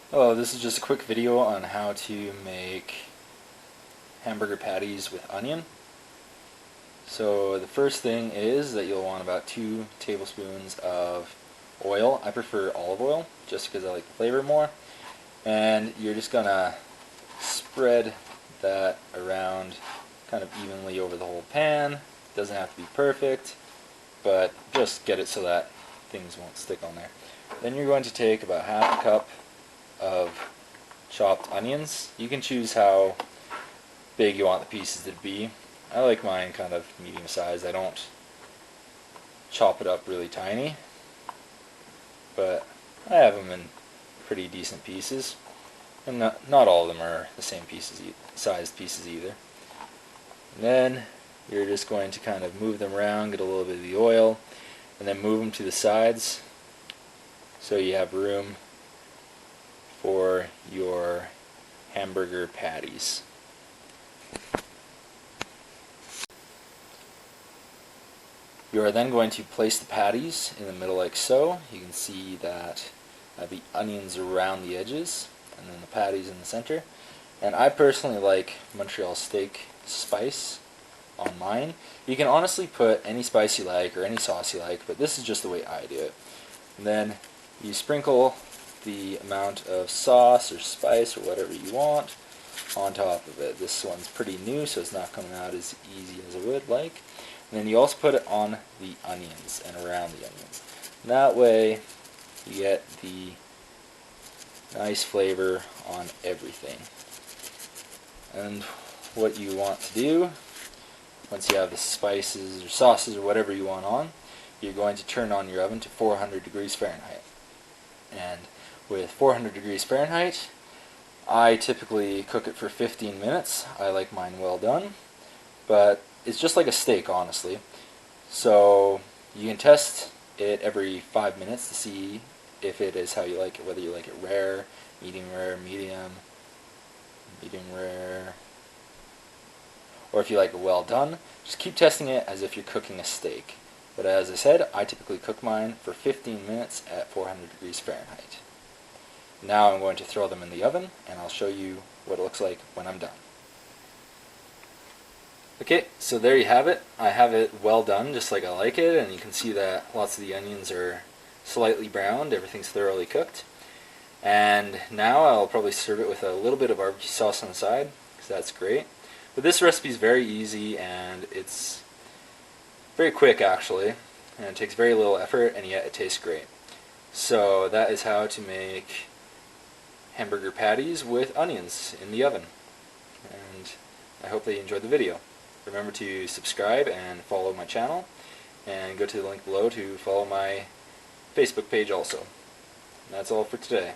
Hello, this is just a quick video on how to make hamburger patties with onion. So the first thing is that you'll want about 2 tablespoons of oil. I prefer olive oil just because I like the flavor more. And you're just gonna spread that around kind of evenly over the whole pan. Doesn't have to be perfect, but just get it so that things won't stick on there. Then you're going to take about half a cup of chopped onions. You can choose how big you want the pieces to be. I like mine kind of medium sized. I don't chop it up really tiny, but I have them in pretty decent pieces. And not all of them are the same sized pieces either. And then you're just going to kind of move them around, get a little bit of the oil, and then move them to the sides so you have room for your hamburger patties. You are then going to place the patties in the middle like so. You can see that the onions around the edges and then the patties in the center. And I personally like Montreal steak spice on mine. You can honestly put any spice you like or any sauce you like, but this is just the way I do it. And then you sprinkle the amount of sauce or spice or whatever you want on top of it. This one's pretty new, so it's not coming out as easy as I would like. And then you also put it on the onions and around the onions. And that way you get the nice flavor on everything. And what you want to do, once you have the spices or sauces or whatever you want on, you're going to turn on your oven to 400 degrees Fahrenheit. And with 400 degrees Fahrenheit, I typically cook it for 15 minutes. I like mine well done, but it's just like a steak, honestly. So you can test it every 5 minutes to see if it is how you like it, whether you like it rare, medium, medium rare, or if you like it well done. Just keep testing it as if you're cooking a steak. But as I said, I typically cook mine for 15 minutes at 400 degrees Fahrenheit. Now I'm going to throw them in the oven, and I'll show you what it looks like when I'm done. Okay, so there you have it. I have it well done, just like I like it, and you can see that lots of the onions are slightly browned, everything's thoroughly cooked. And now I'll probably serve it with a little bit of barbecue sauce on the side, because that's great. But this recipe is very easy, and it's very quick actually, and it takes very little effort, and yet it tastes great. So that is how to make hamburger patties with onions in the oven. And I hope that you enjoyed the video. Remember to subscribe and follow my channel, and go to the link below to follow my Facebook page also. And that's all for today.